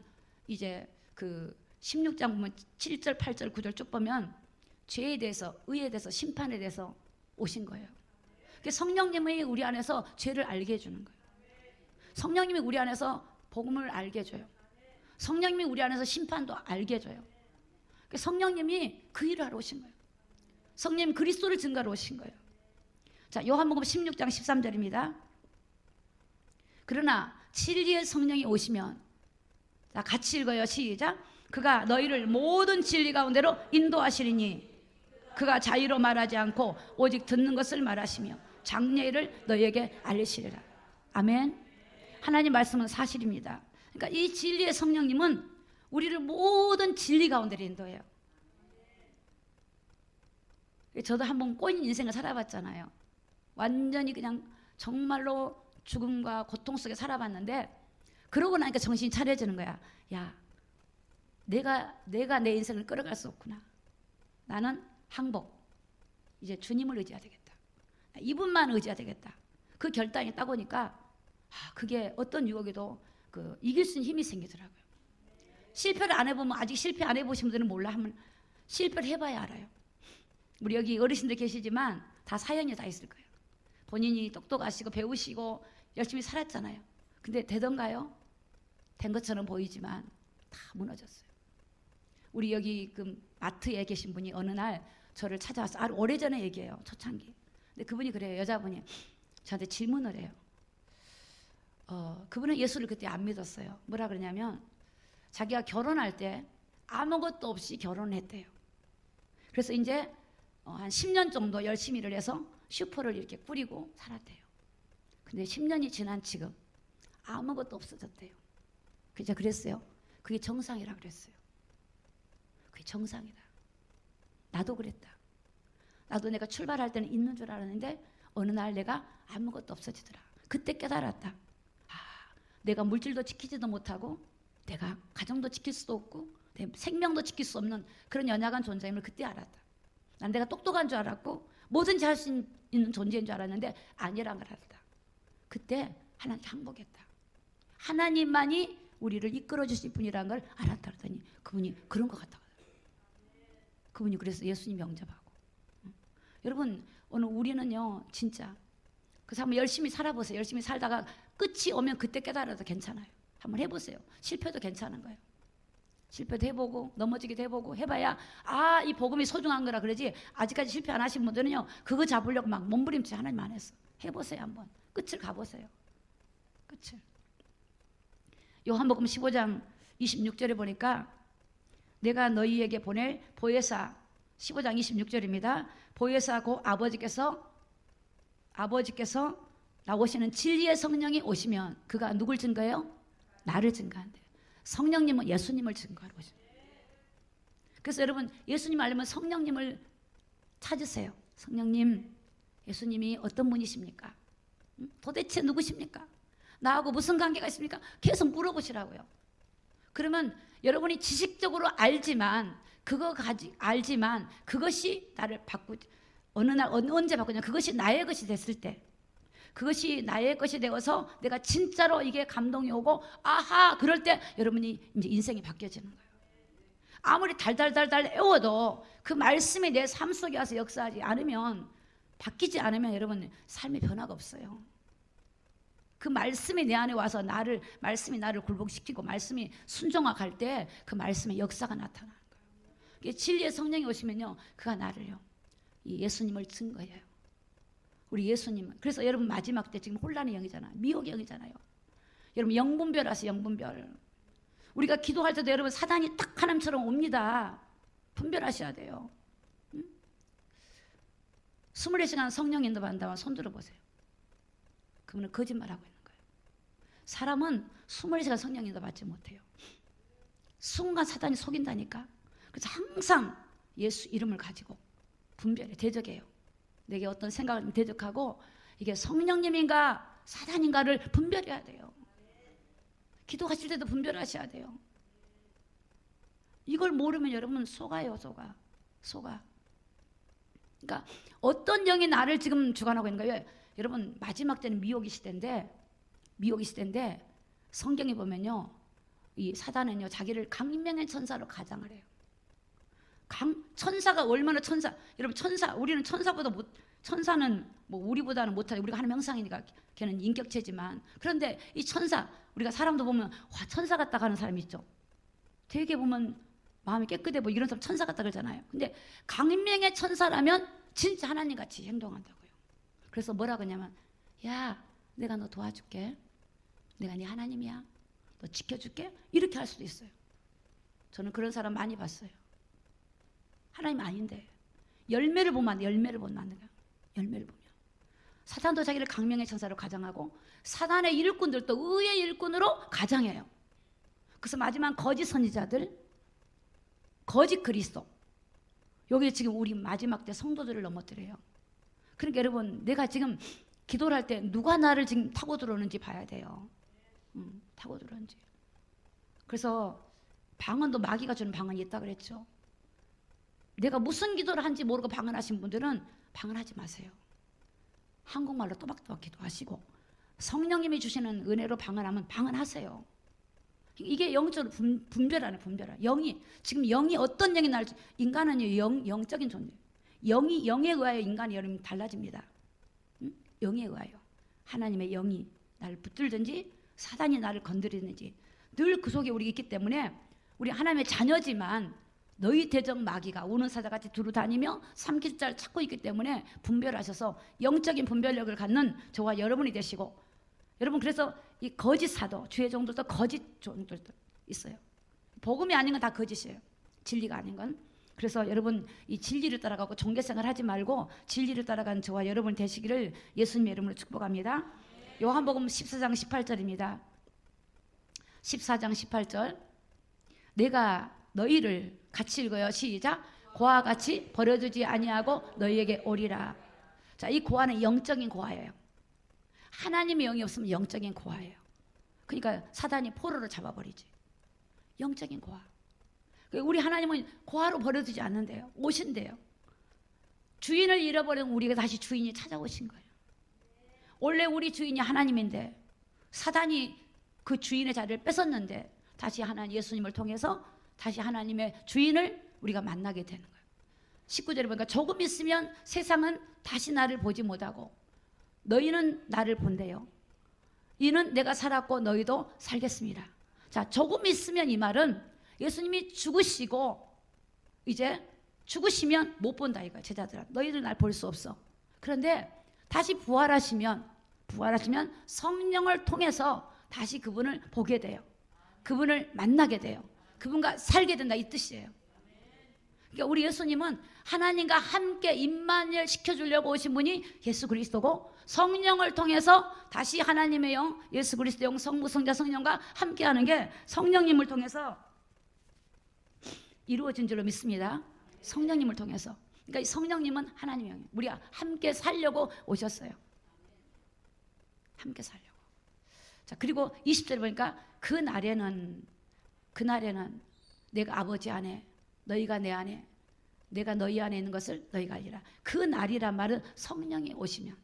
이제 그 16장 보면 7절, 8절, 9절 쭉 보면 죄에 대해서, 의에 대해서, 심판에 대해서 오신 거예요. 성령님이 우리 안에서 죄를 알게 해주는 거예요. 성령님이 우리 안에서 복음을 알게 해줘요. 성령님이 우리 안에서 심판도 알게 해줘요. 성령님이 그 일을 하러 오신 거예요. 성령님 그리스도를 증거하러 오신 거예요. 자, 요한복음 16장 13절입니다. 그러나 진리의 성령이 오시면, 자, 같이 읽어요. 시작. 그가 너희를 모든 진리 가운데로 인도하시리니 그가 자유로 말하지 않고 오직 듣는 것을 말하시며 장래일을 너희에게 알리시리라. 아멘. 하나님 말씀은 사실입니다. 그러니까 이 진리의 성령님은 우리를 모든 진리 가운데로 인도해요. 저도 한번 꼬인 인생을 살아봤잖아요. 완전히 그냥 정말로 죽음과 고통 속에 살아봤는데, 그러고 나니까 정신이 차려지는 거야. 야, 내가 내 인생을 끌어갈 수 없구나. 나는 항복, 이제 주님을 의지해야 되겠다. 이분만 의지해야 되겠다. 그 결단이 딱 오니까 그게 어떤 유혹에도 이길 수 있는 힘이 생기더라고요. 실패를 안 해보면, 아직 실패 안 해보신 분들은 몰라. 한번 실패를 해봐야 알아요. 우리 여기 어르신들 계시지만 다 사연이 다 있을 거예요. 본인이 똑똑하시고 배우시고 열심히 살았잖아요. 근데 되던가요? 된 것처럼 보이지만 다 무너졌어요. 우리 여기 그 마트에 계신 분이 어느 날 저를 찾아와서, 아주 오래전에 얘기해요. 초창기. 근데 그분이 그래요. 여자분이 저한테 질문을 해요. 그분은 예수를 그때 안 믿었어요. 뭐라 그러냐면 자기가 결혼할 때 아무것도 없이 결혼했대요. 그래서 이제 한 10년 정도 열심히 일을 해서 슈퍼를 이렇게 꾸리고 살았대요. 근데 10년이 지난 지금 아무것도 없어졌대요. 그래서 그랬어요. 그게 정상이라 그랬어요. 그게 정상이다. 나도 그랬다. 나도 내가 출발할 때는 있는 줄 알았는데 어느 날 내가 아무것도 없어지더라. 그때 깨달았다. 내가 물질도 지키지도 못하고 내가 가정도 지킬 수도 없고 내 생명도 지킬 수 없는 그런 연약한 존재임을 그때 알았다. 난 내가 똑똑한 줄 알았고 뭐든지 할 수 있는 존재인 줄 알았는데 아니란 걸 알았다. 그때 하나님 항복했다. 하나님만이 우리를 이끌어 주실 분이라는 걸 알았다 그러더니 그분이 그런 것 같다. 그분이 그래서 예수님 영접하고. 여러분, 오늘 우리는요 진짜 그래서 한번 열심히 살아보세요. 열심히 살다가 끝이 오면 그때 깨달아도 괜찮아요. 한번 해보세요. 실패도 괜찮은 거예요. 실패도 해보고 넘어지기도 해보고 해봐야 이 복음이 소중한 거라 그러지. 아직까지 실패 안 하신 분들은요 그거 잡으려고 막 몸부림치 하나님 안 했어. 해보세요. 한번 끝을 가보세요. 끝을. 요한복음 15장 26절에 보니까 내가 너희에게 보낼 보혜사, 15장 26절입니다. 보혜사 곧 아버지께서 나오시는 진리의 성령이 오시면 그가 누굴 증거해요? 나를 증거한대요. 성령님은 예수님을 증거하러 오십니다. 그래서 여러분 예수님 알려면 성령님을 찾으세요. 성령님, 예수님이 어떤 분이십니까? 도대체 누구십니까? 나하고 무슨 관계가 있습니까? 계속 물어보시라고요. 그러면 여러분이 지식적으로 알지만 그것이 나를 어느 날 언제 바꾸냐? 그것이 나의 것이 됐을 때, 그것이 나의 것이 되어서 내가 진짜로 이게 감동이 오고 그럴 때 여러분이 이제 인생이 바뀌어지는 거예요. 아무리 달달달달 애워도 그 말씀이 내 삶 속에 와서 역사하지 않으면, 바뀌지 않으면 여러분 삶의 변화가 없어요. 그 말씀이 내 안에 와서 말씀이 나를 굴복시키고 말씀이 순종할 때 그 말씀의 역사가 나타나는 거예요. 진리의 성령이 오시면요, 그가 나를요, 이 예수님을 증거해요. 우리 예수님은. 그래서 여러분 마지막 때 지금 혼란의 영이잖아요. 미혹의 영이잖아요. 여러분 영분별 아세요? 영분별. 우리가 기도할 때도 여러분 사단이 딱 하나님처럼 옵니다. 분별하셔야 돼요. 24시간 성령 인도받는다면 손 들어보세요. 그분은 거짓말하고 있는 거예요. 사람은 24시간 성령 인도받지 못해요. 순간 사단이 속인다니까. 그래서 항상 예수 이름을 가지고 분별해, 대적해요. 내게 어떤 생각을 대적하고 이게 성령님인가 사단인가를 분별해야 돼요. 기도하실 때도 분별하셔야 돼요. 이걸 모르면 여러분 속아요. 속아. 그러니까 어떤 영이 나를 지금 주관하고 있는 거예요. 여러분 마지막 때는 미혹의 시대인데 성경에 보면요, 이 사단은요 자기를 강림명의 천사로 가장을 해요. 천사가 얼마나 여러분 우리는 천사보다 천사는 뭐 우리보다는 못하죠. 우리가 하나님 형상이니까 걔는 인격체지만, 그런데 이 천사, 우리가 사람도 보면 와 천사 같다 하는 사람이 있죠. 되게 보면 마음이 깨끗해 보이고 이런 사람 천사 같다 그러잖아요. 근데 강림명의 천사라면 진짜 하나님 같이 행동한다고요. 그래서 뭐라 그러냐면, 야 내가 너 도와줄게, 내가 네 하나님이야, 너 지켜줄게, 이렇게 할 수도 있어요. 저는 그런 사람 많이 봤어요. 하나님 아닌데 열매를 보면 안 돼. 열매를 보면 사탄도 자기를 강명의 천사로 가장하고 사단의 일꾼들도 의의 일꾼으로 가장해요. 그래서 마지막 거짓 선지자들, 거짓 그리스도, 여기 지금 우리 마지막 때 성도들을 넘어뜨려요. 그러니까 여러분 내가 지금 기도를 할 때 누가 나를 지금 타고 들어오는지 봐야 돼요. 타고 들어오는지. 그래서 방언도 마귀가 주는 방언이 있다 그랬죠. 내가 무슨 기도를 한지 모르고 방언하신 분들은 방언하지 마세요. 한국말로 또박또박 기도하시고 성령님이 주시는 은혜로 방언하면 방언하세요. 이게 영적으로 분별하네. 지금 영이 어떤 영이 날지, 인간은 영적인 존재. 영에 의하여 인간이 여러분 달라집니다. 영에 의하여 하나님의 영이 나를 붙들든지 사단이 나를 건드리든지 늘 그 속에 우리 있기 때문에 우리 하나님의 자녀지만 너희 대적 마귀가 우는 사자같이 두루 다니며 삼킬 자를 찾고 있기 때문에 분별하셔서 영적인 분별력을 갖는 저와 여러분이 되시고, 여러분 그래서 이 거짓 사도, 주의 종들도 거짓 종들도 있어요. 복음이 아닌 건 다 거짓이에요. 진리가 아닌 건. 그래서 여러분 이 진리를 따라가고 종교생활 하지 말고 진리를 따라가는 저와 여러분 되시기를 예수님의 이름으로 축복합니다. 요한복음 14장 18절입니다. 14장 18절. 내가 너희를 같이 읽어요. 시작. 고아와 같이 버려두지 아니하고 너희에게 오리라. 자, 이 고아는 영적인 고아예요. 하나님의 영이 없으면 영적인 고아예요. 그러니까 사단이 포로로 잡아버리지. 영적인 고아. 우리 하나님은 고아로 버려두지 않는데요. 오신대요. 주인을 잃어버린 우리가 다시 주인이 찾아오신 거예요. 원래 우리 주인이 하나님인데 사단이 그 주인의 자리를 뺏었는데 다시 하나님 예수님을 통해서 다시 하나님의 주인을 우리가 만나게 되는 거예요. 19절에 보니까 조금 있으면 세상은 다시 나를 보지 못하고 너희는 나를 본대요. 이는 내가 살았고 너희도 살겠습니다. 자, 조금 있으면 이 말은 예수님이 죽으시고 이제 죽으시면 못 본다 이거예요. 제자들아, 너희들 날 볼 수 없어. 그런데 다시 부활하시면 성령을 통해서 다시 그분을 보게 돼요. 그분을 만나게 돼요. 그분과 살게 된다 이 뜻이에요. 그러니까 우리 예수님은 하나님과 함께 임마누엘 시켜주려고 오신 분이 예수 그리스도고, 성령을 통해서 다시 하나님의 영, 예수 그리스도 영, 성부, 성자, 성령과 함께하는 게 성령님을 통해서 이루어진 줄로 믿습니다. 성령님을 통해서. 그러니까 이 성령님은 하나님의 영이에요. 우리가 함께 살려고 오셨어요. 함께 살려고. 자, 그리고 20절에 보니까 그날에는 내가 아버지 안에, 너희가 내 안에, 내가 너희 안에 있는 것을 너희가 알리라. 그 날이란 말은 성령이 오시면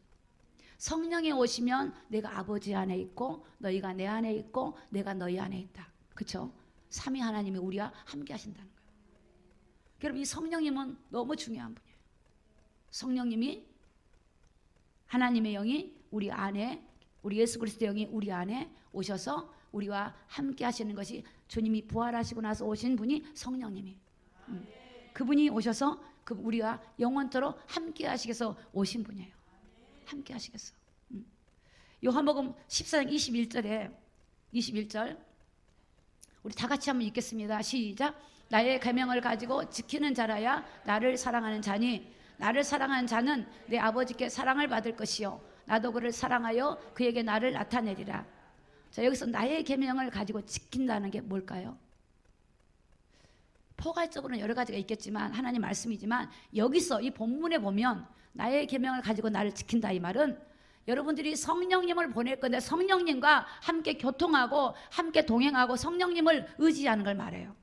내가 아버지 안에 있고 너희가 내 안에 있고 내가 너희 안에 있다. 그렇죠? 삼위 하나님이 우리와 함께 하신다는 거예요. 여러분 이 성령님은 너무 중요한 분이에요. 성령님이 하나님의 영이 우리 안에 우리 예수 그리스도의 영이 우리 안에 오셔서 우리와 함께 하시는 것이 주님이 부활하시고 나서 오신 분이 성령님이 그분이 오셔서 우리와 영원토록 함께 하시겠어 오신 분이에요. 함께 하시겠어. 요한복음 14장 21절 우리 다 같이 한번 읽겠습니다. 시작. 나의 계명을 가지고 지키는 자라야 나를 사랑하는 자니 나를 사랑하는 자는 내 아버지께 사랑을 받을 것이요 나도 그를 사랑하여 그에게 나를 나타내리라. 자, 여기서 나의 계명을 가지고 지킨다는 게 뭘까요? 포괄적으로는 여러 가지가 있겠지만 하나님 말씀이지만 여기서 이 본문에 보면 나의 계명을 가지고 나를 지킨다 이 말은 여러분들이 성령님을 보낼 건데 성령님과 함께 교통하고 함께 동행하고 성령님을 의지하는 걸 말해요.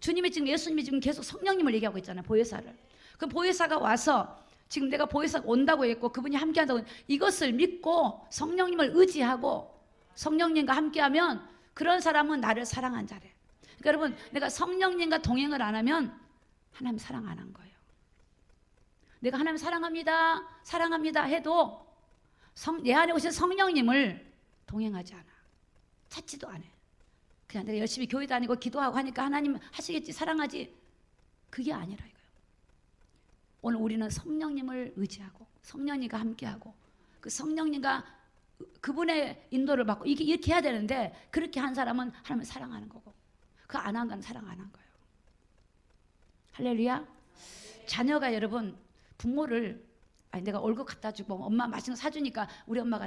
주님이 지금 예수님이 지금 계속 성령님을 얘기하고 있잖아요. 보혜사를. 그 보혜사가 와서 지금 내가 보혜사가 온다고 했고 그분이 함께 한다고 이것을 믿고 성령님을 의지하고 성령님과 함께하면 그런 사람은 나를 사랑한 자래. 그러니까 여러분 내가 성령님과 동행을 안 하면 하나님 사랑 안 한 거예요. 내가 하나님 사랑합니다 사랑합니다 해도 내 안에 오신 성령님을 동행하지 않아. 찾지도 않아. 그냥 내가 열심히 교회 다니고 기도하고 하니까 하나님 하시겠지 사랑하지 그게 아니라 이거예요. 오늘 우리는 성령님을 의지하고 성령님과 함께하고 그 성령님과 그분의 인도를 받고 이렇게 해야 되는데 그렇게 한 사람은 하나님을 사랑하는 거고 그 안 한 건 사랑 안 한 거예요. 할렐루야. 자녀가 여러분 부모를 내가 월급 갖다 주고 엄마 맛있는 거 사주니까 우리 엄마가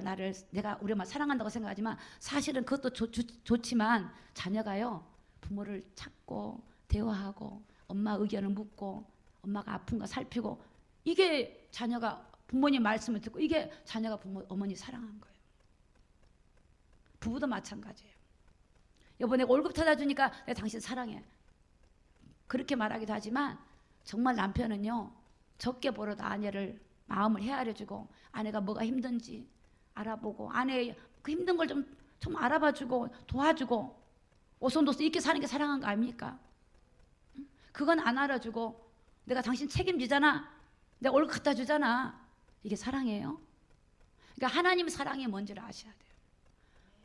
내가 우리 엄마 사랑한다고 생각하지만 사실은 그것도 좋지만 자녀가요 부모를 찾고 대화하고 엄마 의견을 묻고 엄마가 아픈 거 살피고 이게 자녀가 부모님 말씀을 듣고 이게 자녀가 어머니 사랑한 거예요. 부부도 마찬가지예요. 여보 내가 월급 타다 주니까 내가 당신 사랑해 그렇게 말하기도 하지만 정말 남편은요 적게 벌어도 아내를 마음을 헤아려주고 아내가 뭐가 힘든지 알아보고 아내의 그 힘든 걸 좀 알아봐주고 도와주고 오손도손 이렇게 사는 게 사랑한 거 아닙니까? 그건 안 알아주고 내가 당신 책임지잖아 내가 월급 갖다 주잖아 이게 사랑이에요? 그러니까 하나님 사랑이 뭔지를 아셔야 돼요.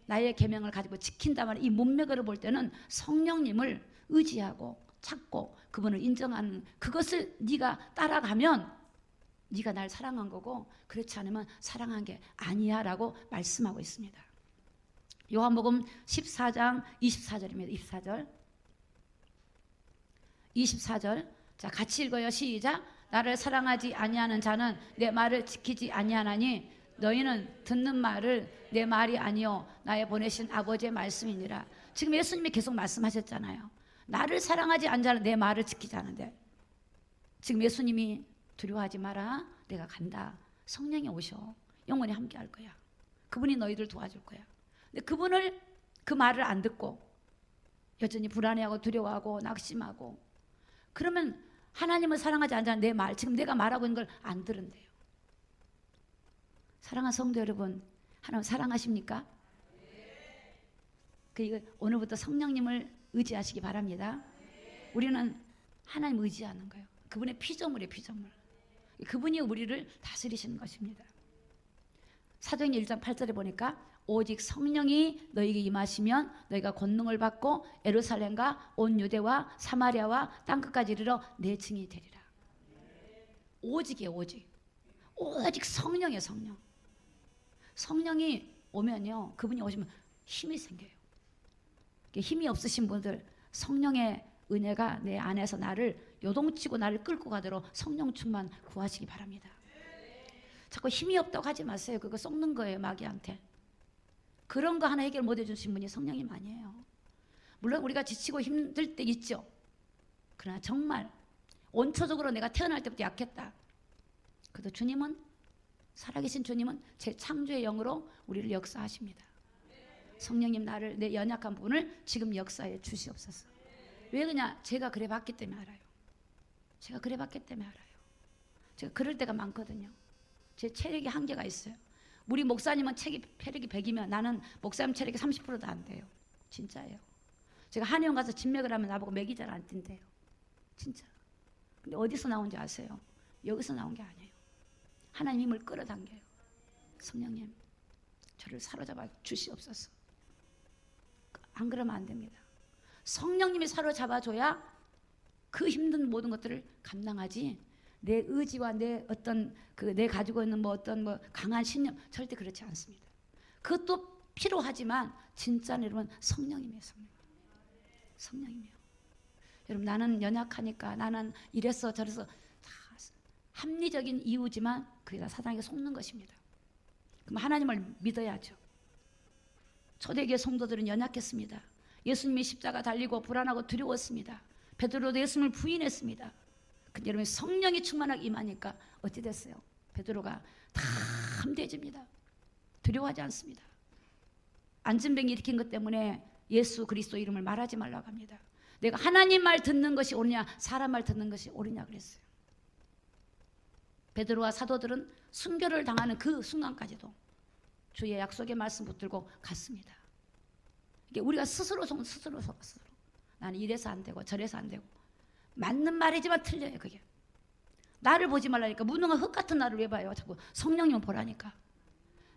나의 계명을 가지고 지킨다 말이 이 문맥으로 볼 때는 성령님을 의지하고 찾고 그분을 인정하는 그것을 네가 따라가면 네가 날 사랑한 거고 그렇지 않으면 사랑한 게 아니야 라고 말씀하고 있습니다. 요한복음 14장 24절입니다. 24절 자 같이 읽어요. 시작. 나를 사랑하지 아니하는 자는 내 말을 지키지 아니하나니 너희는 듣는 말을 내 말이 아니요 나의 보내신 아버지의 말씀이니라. 지금 예수님이 계속 말씀하셨잖아요. 나를 사랑하지 않는 자는 내 말을 지키지 않는데 지금 예수님이 두려워하지 마라 내가 간다. 성령이 오셔 영원히 함께 할 거야. 그분이 너희들 도와줄 거야. 근데 그분을 그 말을 안 듣고 여전히 불안해하고 두려워하고 낙심하고 그러면 하나님을 사랑하지 않는 자는 내 말 지금 내가 말하고 있는 걸 안 들은대요. 사랑하는 성도 여러분 하나님 사랑하십니까? 이거 오늘부터 성령님을 의지하시기 바랍니다. 우리는 하나님 의지하는 거예요. 그분의 피조물이에요. 피조물. 그분이 우리를 다스리시는 것입니다. 사도행전 1장 8절에 보니까 오직 성령이 너희에게 임하시면 너희가 권능을 받고 예루살렘과 온 유대와 사마리아와 땅끝까지 이르러 내 증인이 되리라. 오직이에요. 오직 성령이에요. 성령이 오면요 그분이 오시면 힘이 생겨요. 힘이 없으신 분들 성령의 은혜가 내 안에서 나를 요동치고 나를 끌고 가도록 성령 충만 구하시기 바랍니다. 자꾸 힘이 없다고 하지 마세요. 그거 썩는 거예요. 마귀한테. 그런 거 하나 해결 못 해주신 분이 성령님 아니에요. 물론 우리가 지치고 힘들 때 있죠. 그러나 정말 원초적으로 내가 태어날 때부터 약했다. 그래도 주님은 살아계신 주님은 제 창조의 영으로 우리를 역사하십니다. 성령님 나를 내 연약한 부분을 지금 역사해 주시옵소서. 왜 그러냐? 제가 그래 봤기 때문에 알아요. 제가 그럴 때가 많거든요. 제 체력이 한계가 있어요. 우리 목사님은 체력이 100이면 나는 목사님 체력이 30%도 안 돼요. 진짜예요. 제가 한의원 가서 진맥을 하면 나보고 맥이 잘 안 뛴대요. 진짜. 근데 어디서 나온지 아세요? 여기서 나온 게 아니에요. 하나님 힘을 끌어당겨요. 성령님, 저를 사로잡아 주시옵소서. 안 그러면 안 됩니다. 성령님이 사로잡아줘야 그 힘든 모든 것들을 감당하지, 내 의지와 내 어떤 내 가지고 있는 어떤 강한 신념, 절대 그렇지 않습니다. 그것도 필요하지만 진짜는 여러분 성령님이에요. 성령님이요. 여러분, 나는 연약하니까, 나는 이래서 저래서, 다 합리적인 이유지만 그게 다 사단에게 속는 것입니다. 그럼 하나님을 믿어야죠. 초대교회 성도들은 연약했습니다. 예수님이 십자가 달리고 불안하고 두려웠습니다. 베드로도 예수님을 부인했습니다. 근데 여러분, 성령이 충만하게 임하니까 어찌 됐어요? 베드로가 다 함대해집니다. 두려워하지 않습니다. 안진뱅이 일으킨 것 때문에 예수 그리스도 이름을 말하지 말라고 합니다. 내가 하나님 말 듣는 것이 옳으냐 사람 말 듣는 것이 옳으냐 그랬어요. 베드로와 사도들은 순교를 당하는 그 순간까지도 주의 약속의 말씀 붙들고 갔습니다. 이게 우리가 스스로 속았어요. 나는 이래서 안 되고 저래서 안 되고, 맞는 말이지만 틀려요. 그게 나를 보지 말라니까. 무능한 흙 같은 나를 왜 봐요? 자꾸 성령님을 보라니까.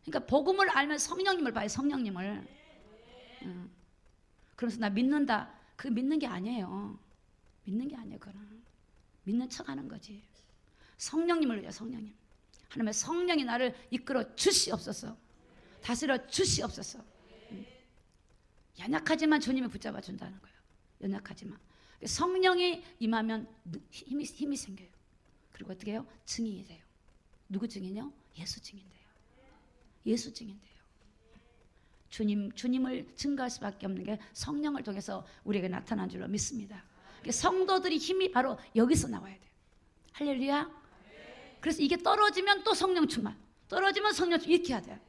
그러니까 복음을 알면 성령님을 봐요. 성령님을. 그러면서 나 믿는다. 그게 믿는 게 아니에요. 믿는 게 아니에요. 그거는 믿는 척하는 거지. 성령님을 위해 성령님. 하나님의 성령이 나를 이끌어 주시옵소서. 다스려 주시옵소서. 연약하지만 주님이 붙잡아 준다는 거예요. 연약하지만 성령이 임하면 힘이 생겨요. 그리고 어떻게 해요? 증인이 돼요. 누구 증인이요? 예수 증인 돼요. 예수 증인 돼요. 주님을 증거할 수밖에 없는 게 성령을 통해서 우리에게 나타난 줄로 믿습니다. 성도들이 힘이 바로 여기서 나와야 돼요. 할렐루야. 그래서 이게 떨어지면 또 성령 충만, 떨어지면 성령 충만, 이렇게 해야 돼요.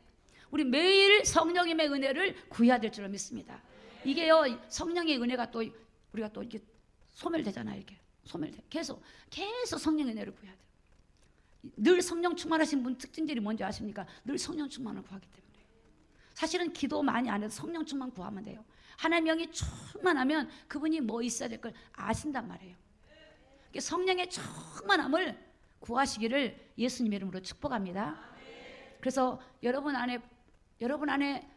우리 매일 성령님의 은혜를 구해야 될 줄로 믿습니다. 이게요, 성령의 은혜가 또 우리가 또 이렇게 소멸되잖아요. 이렇게 소멸돼. 계속 성령의 은혜를 구해야 돼요. 늘 성령 충만하신 분 특징들이 뭔지 아십니까? 늘 성령 충만을 구하기 때문에. 사실은 기도 많이 안 해도 성령 충만 구하면 돼요. 하나님의 영이 충만하면 그분이 뭐 있어야 될 걸 아신단 말이에요. 성령의 충만함을 구하시기를 예수님 이름으로 축복합니다. 그래서 여러분 안에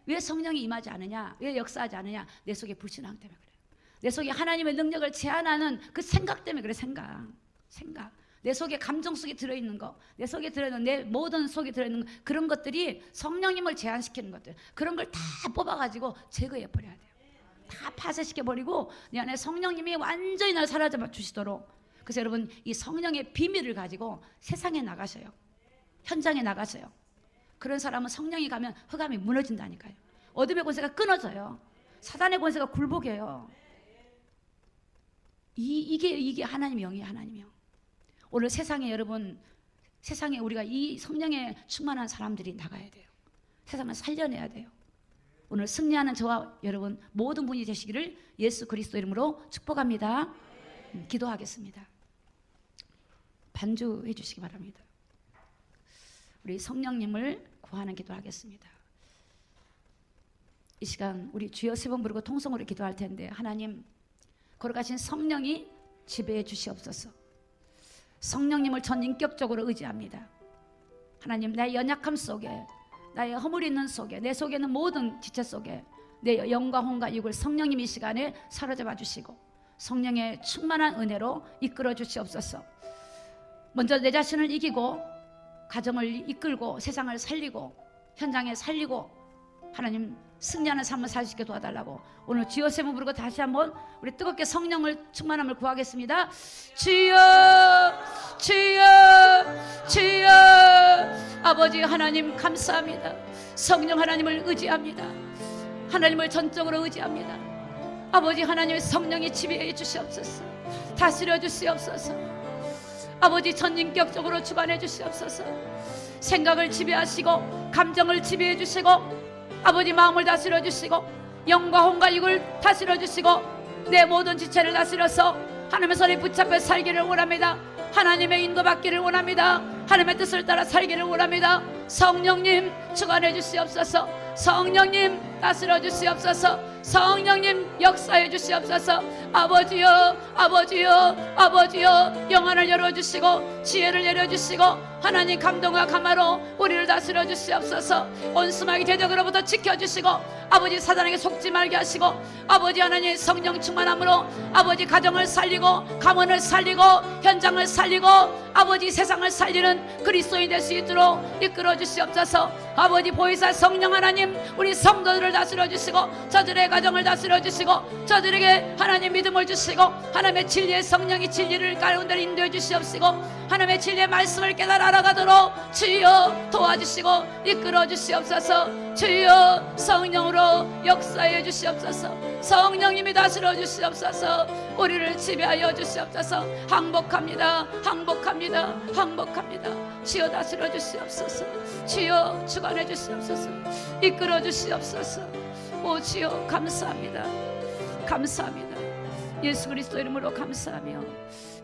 왜 성령이 임하지 않느냐, 왜 역사하지 않느냐? 내 속에 불신앙 때문에 그래요. 내 속에 하나님의 능력을 제한하는 그 생각 때문에 그래. 생각. 내 속에 감정 속에 들어있는 거, 내 속에 들어있는, 내 모든 속에 들어있는 그런 것들이 성령님을 제한시키는 것들, 그런 걸 다 뽑아가지고 제거해 버려야 돼요. 다 파쇄시켜버리고 내 안에 성령님이 완전히 날 사로잡아 주시도록. 그래서 여러분, 이 성령의 비밀을 가지고 세상에 나가셔요. 현장에 나가셔요. 그런 사람은 성령이 가면 흑암이 무너진다니까요. 어둠의 권세가 끊어져요. 사단의 권세가 굴복해요. 이게 하나님의 영이에요. 하나님의 영. 오늘 세상에 여러분, 세상에 우리가 이 성령에 충만한 사람들이 나가야 돼요. 세상을 살려내야 돼요. 오늘 승리하는 저와 여러분 모든 분이 되시기를 예수 그리스도 이름으로 축복합니다. 기도하겠습니다. 반주해 주시기 바랍니다. 우리 성령님을 구하는 기도하겠습니다. 이 시간 우리 주여 세 번 부르고 통성으로 기도할 텐데, 하나님, 거룩하신 성령이 지배해 주시옵소서. 성령님을 전 인격적으로 의지합니다. 하나님, 나의 연약함 속에, 나의 허물 있는 속에, 내 속에 있는 모든 지체 속에 내 영과 혼과 육을 성령님 이 시간에 사로잡아 주시고 성령의 충만한 은혜로 이끌어 주시옵소서. 먼저 내 자신을 이기고 가정을 이끌고 세상을 살리고 현장에 살리고 하나님 승리하는 삶을 살 수 있게 도와달라고 오늘 주여 세 번 부르고 다시 한번 우리 뜨겁게 성령을 충만함을 구하겠습니다. 주여 주여 주여. 아버지 하나님 감사합니다. 성령 하나님을 의지합니다. 하나님을 전적으로 의지합니다. 아버지 하나님의 성령이 지배해 주시옵소서. 다스려 주시옵소서. 아버지 전인격적으로 주관해 주시옵소서. 생각을 지배하시고 감정을 지배해 주시고 아버지 마음을 다스려 주시고 영과 혼과 육을 다스려 주시고 내 모든 지체를 다스려서 하나님의 손에 붙잡혀 살기를 원합니다. 하나님의 인도받기를 원합니다. 하나님의 뜻을 따라 살기를 원합니다. 성령님 주관해 주시옵소서. 성령님 다스려 주시옵소서. 성령님 역사해 주시옵소서. 아버지여, 아버지여, 아버지여, 영안을 열어주시고 지혜를 내려주시고 하나님 감동과 감화로 우리를 다스려 주시옵소서. 온수마귀 대적으로부터 지켜주시고 아버지 사단에게 속지 말게 하시고 아버지 하나님 성령 충만함으로 아버지 가정을 살리고 가문을 살리고 현장을 살리고 아버지 세상을 살리는 그리스도인이 될 수 있도록 이끌어 주시옵소서. 아버지 보혜사 성령 하나님 우리 성도들을 다스려 주시고 저들의 가정을 다스려 주시고 저들에게 하나님 믿음을 주시고 하나님의 진리의 성령이 진리를 가운데 인도해 주시옵시고 하나님의 진리의 말씀을 깨달아 알아가도록 주여 도와주시고 이끌어 주시옵소서. 주여 성령으로 역사해 주시옵소서. 성령님이 다스려 주시옵소서. 우리를 지배하여 주시옵소서. 항복합니다, 항복합니다, 항복합니다. 주여 다스려 주시옵소서. 주여 주관해 주시옵소서. 이끌어 주시옵소서. 오 주여 감사합니다, 감사합니다. 예수 그리스도 이름으로 감사하며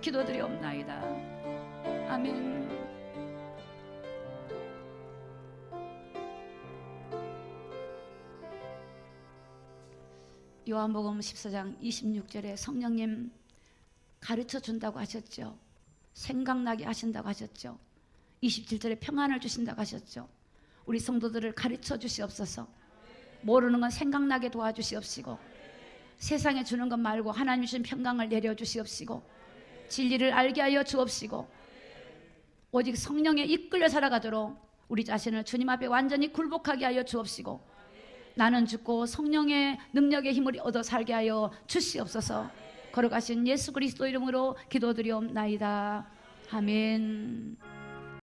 기도드리옵나이다. 아멘. 요한복음 14장 26절에 성령님 가르쳐 준다고 하셨죠. 생각나게 하신다고 하셨죠. 27절에 평안을 주신다고 하셨죠. 우리 성도들을 가르쳐 주시옵소서. 모르는 건 생각나게 도와주시옵시고 세상에 주는 것 말고 하나님 주신 평강을 내려주시옵시고 진리를 알게 하여 주옵시고 오직 성령에 이끌려 살아가도록 우리 자신을 주님 앞에 완전히 굴복하게 하여 주옵시고 나는 죽고 성령의 능력의 힘을 얻어 살게 하여 주시옵소서. 걸어가신 예수 그리스도 이름으로 기도드리옵나이다. 아멘.